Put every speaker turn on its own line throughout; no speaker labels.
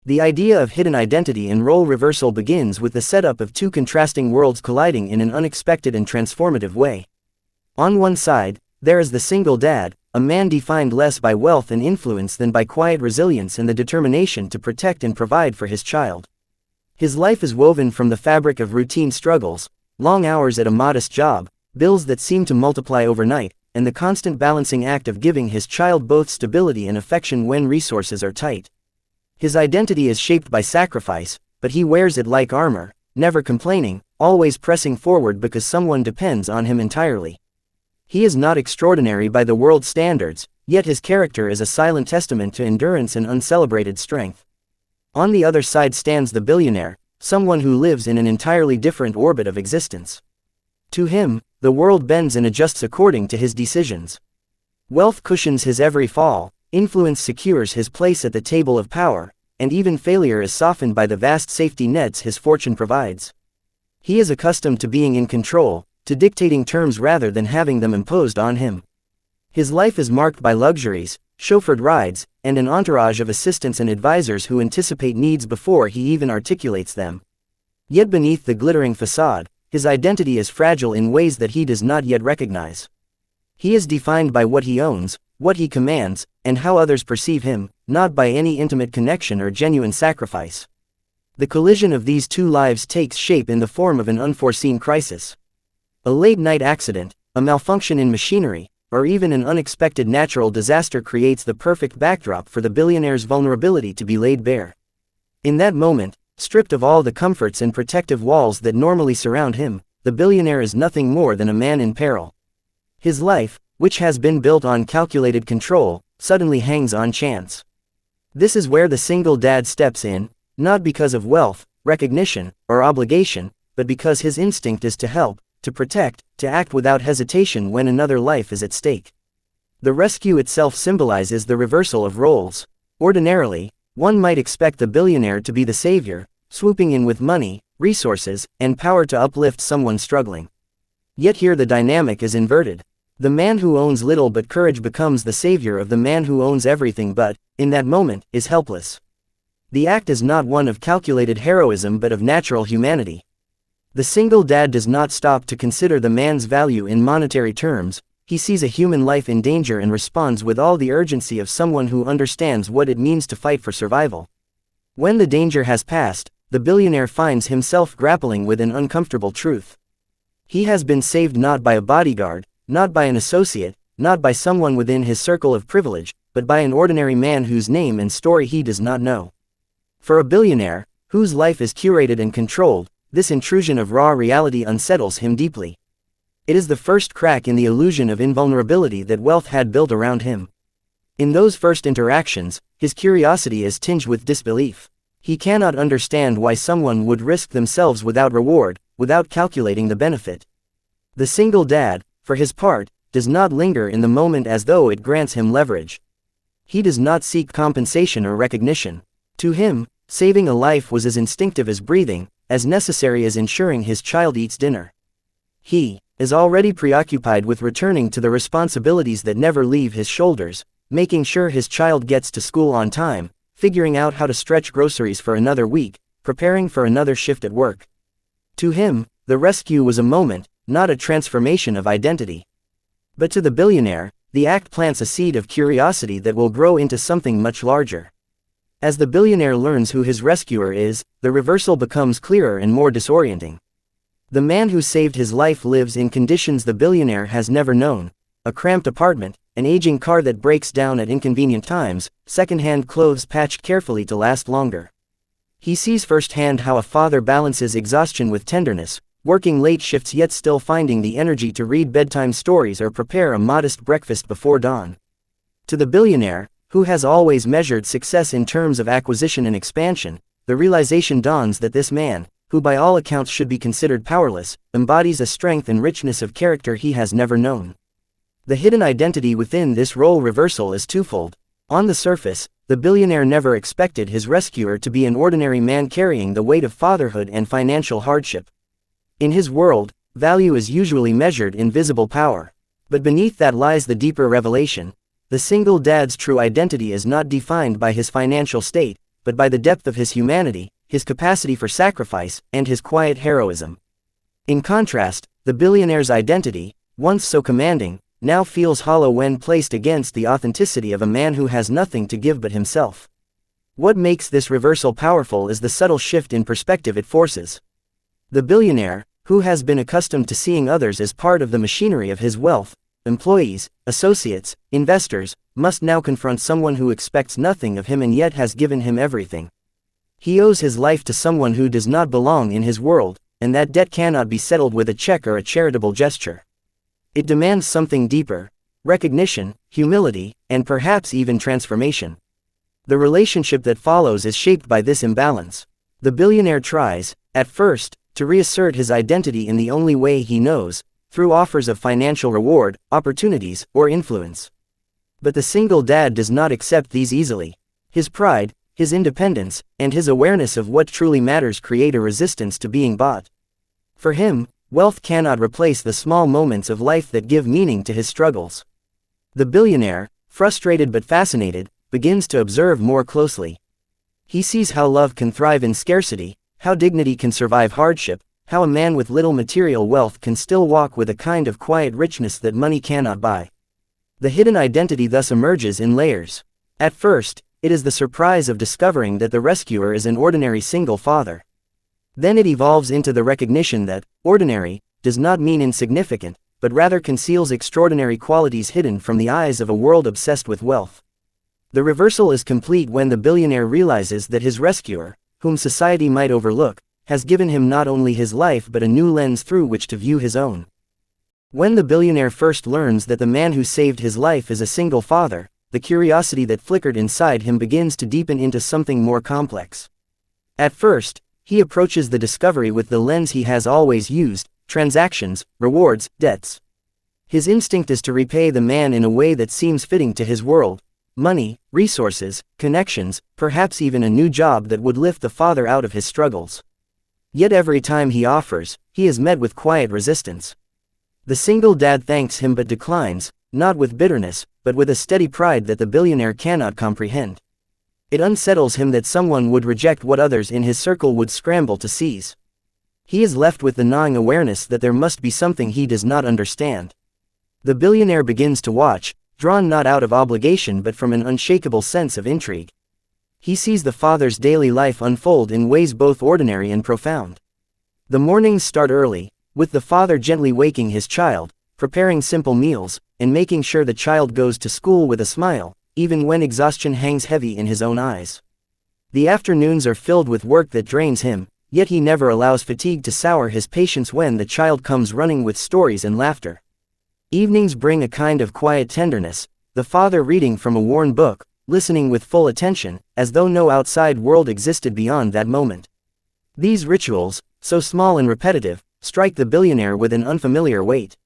The idea of hidden identity and role reversal begins with the setup of two contrasting worlds colliding in an unexpected and transformative way. On one side, there is the single dad, a man defined less by wealth and influence than by quiet resilience and the determination to protect and provide for his child. His life is woven from the fabric of routine struggles, long hours at a modest job, bills that seem to multiply overnight, and the constant balancing act of giving his child both stability and affection when resources are tight. His identity is shaped by sacrifice, but he wears it like armor, never complaining, always pressing forward because someone depends on him entirely. He is not extraordinary by the world's standards, yet his character is a silent testament to endurance and uncelebrated strength. On the other side stands the billionaire, someone who lives in an entirely different orbit of existence. To him, the world bends and adjusts according to his decisions. Wealth cushions his every fall, influence secures his place at the table of power, and even failure is softened by the vast safety nets his fortune provides. He is accustomed to being in control, to dictating terms rather than having them imposed on him. His life is marked by luxuries, chauffeured rides, and an entourage of assistants and advisors who anticipate needs before he even articulates them. Yet beneath the glittering facade, his identity is fragile in ways that he does not yet recognize. He is defined by what he owns, what he commands, and how others perceive him, not by any intimate connection or genuine sacrifice. The collision of these two lives takes shape in the form of an unforeseen crisis. A late-night accident, a malfunction in machinery, or even an unexpected natural disaster creates the perfect backdrop for the billionaire's vulnerability to be laid bare. In that moment, stripped of all the comforts and protective walls that normally surround him, the billionaire is nothing more than a man in peril. His life, which has been built on calculated control, suddenly hangs on chance. This is where the single dad steps in, not because of wealth, recognition, or obligation, but because his instinct is to help, to protect, to act without hesitation when another life is at stake. The rescue itself symbolizes the reversal of roles. Ordinarily, one might expect the billionaire to be the savior, swooping in with money, resources, and power to uplift someone struggling. Yet here the dynamic is inverted. The man who owns little but courage becomes the savior of the man who owns everything but, in that moment, is helpless. The act is not one of calculated heroism but of natural humanity. The single dad does not stop to consider the man's value in monetary terms, he sees a human life in danger and responds with all the urgency of someone who understands what it means to fight for survival. When the danger has passed, the billionaire finds himself grappling with an uncomfortable truth. He has been saved not by a bodyguard, not by an associate, not by someone within his circle of privilege, but by an ordinary man whose name and story he does not know. For a billionaire, whose life is curated and controlled, this intrusion of raw reality unsettles him deeply. It is the first crack in the illusion of invulnerability that wealth had built around him. In those first interactions, his curiosity is tinged with disbelief. He cannot understand why someone would risk themselves without reward, without calculating the benefit. The single dad, for his part, does not linger in the moment as though it grants him leverage. He does not seek compensation or recognition. To him, saving a life was as instinctive as breathing, as necessary as ensuring his child eats dinner. He is already preoccupied with returning to the responsibilities that never leave his shoulders, making sure his child gets to school on time, figuring out how to stretch groceries for another week, preparing for another shift at work. To him, the rescue was a moment, not a transformation of identity. But to the billionaire, the act plants a seed of curiosity that will grow into something much larger. As the billionaire learns who his rescuer is, the reversal becomes clearer and more disorienting. The man who saved his life lives in conditions the billionaire has never known: a cramped apartment, an aging car that breaks down at inconvenient times, second-hand clothes patched carefully to last longer. He sees firsthand how a father balances exhaustion with tenderness, working late shifts yet still finding the energy to read bedtime stories or prepare a modest breakfast before dawn. To the billionaire, who has always measured success in terms of acquisition and expansion, the realization dawns that this man, who by all accounts should be considered powerless, embodies a strength and richness of character he has never known. The hidden identity within this role reversal is twofold. On the surface, the billionaire never expected his rescuer to be an ordinary man carrying the weight of fatherhood and financial hardship. In his world, value is usually measured in visible power. But beneath that lies the deeper revelation. The single dad's true identity is not defined by his financial state, but by the depth of his humanity, his capacity for sacrifice, and his quiet heroism. In contrast, the billionaire's identity, once so commanding, now feels hollow when placed against the authenticity of a man who has nothing to give but himself. What makes this reversal powerful is the subtle shift in perspective it forces. The billionaire, who has been accustomed to seeing others as part of the machinery of his wealth, employees, associates, investors, must now confront someone who expects nothing of him and yet has given him everything. He owes his life to someone who does not belong in his world, and that debt cannot be settled with a check or a charitable gesture. It demands something deeper: recognition, humility, and perhaps even transformation. The relationship that follows is shaped by this imbalance. The billionaire tries, at first, to reassert his identity in the only way he knows, through offers of financial reward, opportunities, or influence. But the single dad does not accept these easily. His pride, his independence, and his awareness of what truly matters create a resistance to being bought. For him, wealth cannot replace the small moments of life that give meaning to his struggles. The billionaire, frustrated but fascinated, begins to observe more closely. He sees how love can thrive in scarcity, how dignity can survive hardship, how a man with little material wealth can still walk with a kind of quiet richness that money cannot buy. The hidden identity thus emerges in layers. At first, it is the surprise of discovering that the rescuer is an ordinary single father. Then it evolves into the recognition that ordinary does not mean insignificant, but rather conceals extraordinary qualities hidden from the eyes of a world obsessed with wealth. The reversal is complete when the billionaire realizes that his rescuer, whom society might overlook, has given him not only his life but a new lens through which to view his own. When the billionaire first learns that the man who saved his life is a single father, the curiosity that flickered inside him begins to deepen into something more complex. At first, he approaches the discovery with the lens he has always used: transactions, rewards, debts. His instinct is to repay the man in a way that seems fitting to his world: money, resources, connections, perhaps even a new job that would lift the father out of his struggles. Yet every time he offers, he is met with quiet resistance. The single dad thanks him but declines, not with bitterness, but with a steady pride that the billionaire cannot comprehend. It unsettles him that someone would reject what others in his circle would scramble to seize. He is left with the gnawing awareness that there must be something he does not understand. The billionaire begins to watch, drawn not out of obligation but from an unshakable sense of intrigue. He sees the father's daily life unfold in ways both ordinary and profound. The mornings start early, with the father gently waking his child, preparing simple meals, and making sure the child goes to school with a smile, even when exhaustion hangs heavy in his own eyes. The afternoons are filled with work that drains him, yet he never allows fatigue to sour his patience when the child comes running with stories and laughter. Evenings bring a kind of quiet tenderness, the father reading from a worn book, listening with full attention, as though no outside world existed beyond that moment. These rituals, so small and repetitive, strike the billionaire with an unfamiliar weight.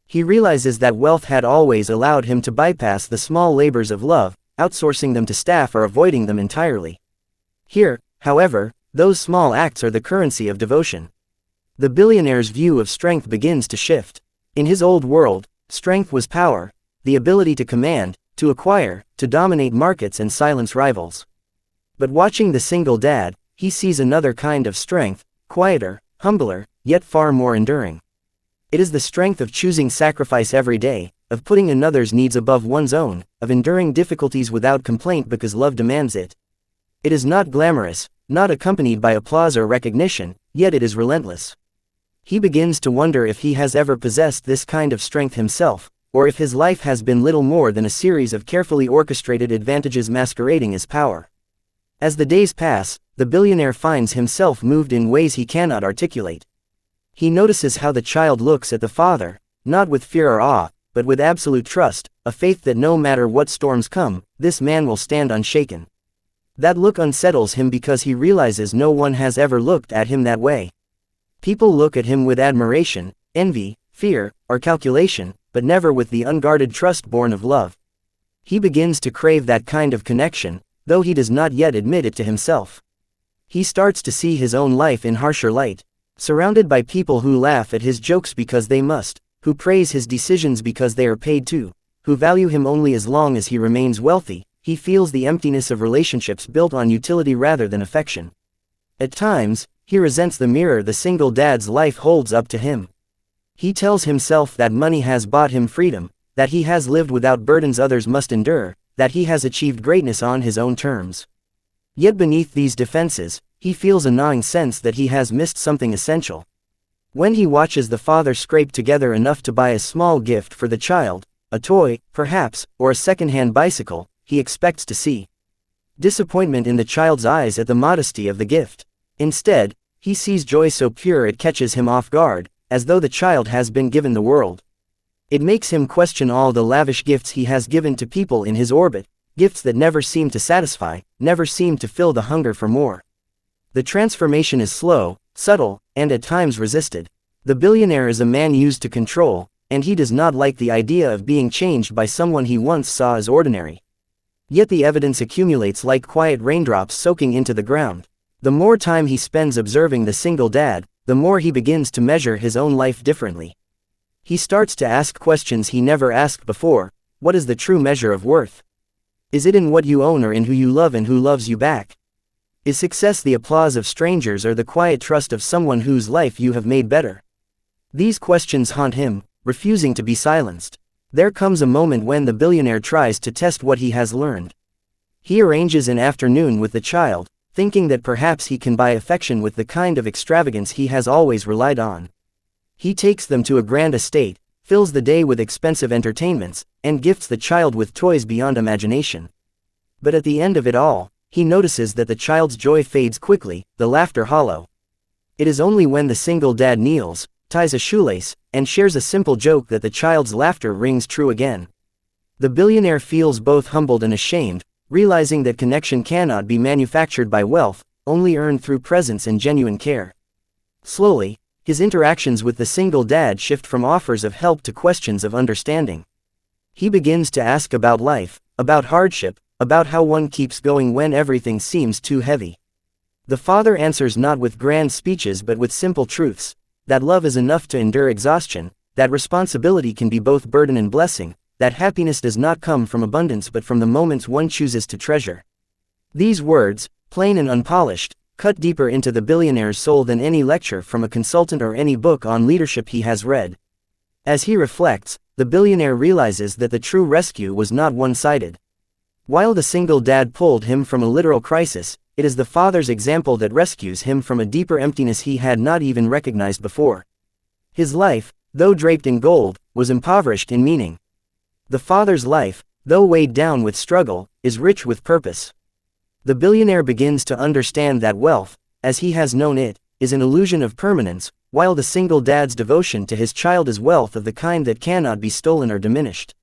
He realizes that wealth had always allowed him to bypass the small labors of love, outsourcing them to staff or avoiding them entirely. Here, however, those small acts are the currency of devotion. The billionaire's view of strength begins to shift. In his old world, strength was power, the ability to command, to acquire, to dominate markets and silence rivals. But watching the single dad, he sees another kind of strength, quieter, humbler, yet far more enduring. It is the strength of choosing sacrifice every day, of putting another's needs above one's own, of enduring difficulties without complaint because love demands it. It is not glamorous, not accompanied by applause or recognition, yet it is relentless. He begins to wonder if he has ever possessed this kind of strength himself, or if his life has been little more than a series of carefully orchestrated advantages masquerading as power. As the days pass, the billionaire finds himself moved in ways he cannot articulate. He notices how the child looks at the father, not with fear or awe, but with absolute trust, a faith that no matter what storms come, this man will stand unshaken. That look unsettles him because he realizes no one has ever looked at him that way. People look at him with admiration, envy, fear, or calculation, but never with the unguarded trust born of love. He begins to crave that kind of connection, though he does not yet admit it to himself. He starts to see his own life in harsher light, surrounded by people who laugh at his jokes because they must, who praise his decisions because they are paid to, who value him only as long as he remains wealthy. he feels the emptiness of relationships built on utility rather than affection. At times, he resents the mirror the single dad's life holds up to him. He tells himself that money has bought him freedom, that he has lived without burdens others must endure, that he has achieved greatness on his own terms. Yet beneath these defenses, he feels a gnawing sense that he has missed something essential. When he watches the father scrape together enough to buy a small gift for the child, a toy, perhaps, or a second-hand bicycle, he expects to see disappointment in the child's eyes at the modesty of the gift. Instead, he sees joy so pure it catches him off guard, as though the child has been given the world. It makes him question all the lavish gifts he has given to people in his orbit, gifts that never seem to satisfy, never seem to fill the hunger for more. The transformation is slow, subtle, and at times resisted. The billionaire is a man used to control, and he does not like the idea of being changed by someone he once saw as ordinary. Yet the evidence accumulates like quiet raindrops soaking into the ground. The more time he spends observing the single dad, the more he begins to measure his own life differently. He starts to ask questions he never asked before. What is the true measure of worth? Is it in what you own or in who you love and who loves you back? Is success the applause of strangers or the quiet trust of someone whose life you have made better? These questions haunt him, refusing to be silenced. There comes a moment when the billionaire tries to test what he has learned. He arranges an afternoon with the child, thinking that perhaps he can buy affection with the kind of extravagance he has always relied on. He takes them to a grand estate, fills the day with expensive entertainments, and gifts the child with toys beyond imagination. But at the end of it all, he notices that the child's joy fades quickly, the laughter hollow. It is only when the single dad kneels, ties a shoelace, and shares a simple joke that the child's laughter rings true again. The billionaire feels both humbled and ashamed, realizing that connection cannot be manufactured by wealth, only earned through presence and genuine care. Slowly, his interactions with the single dad shift from offers of help to questions of understanding. He begins to ask about life, about hardship, about how one keeps going when everything seems too heavy. The father answers not with grand speeches but with simple truths, that love is enough to endure exhaustion, that responsibility can be both burden and blessing, that happiness does not come from abundance but from the moments one chooses to treasure. These words, plain and unpolished, cut deeper into the billionaire's soul than any lecture from a consultant or any book on leadership he has read. As he reflects, the billionaire realizes that the true rescue was not one-sided. While the single dad pulled him from a literal crisis, it is the father's example that rescues him from a deeper emptiness he had not even recognized before. His life, though draped in gold, was impoverished in meaning. The father's life, though weighed down with struggle, is rich with purpose. The billionaire begins to understand that wealth, as he has known it, is an illusion of permanence, while the single dad's devotion to his child is wealth of the kind that cannot be stolen or diminished.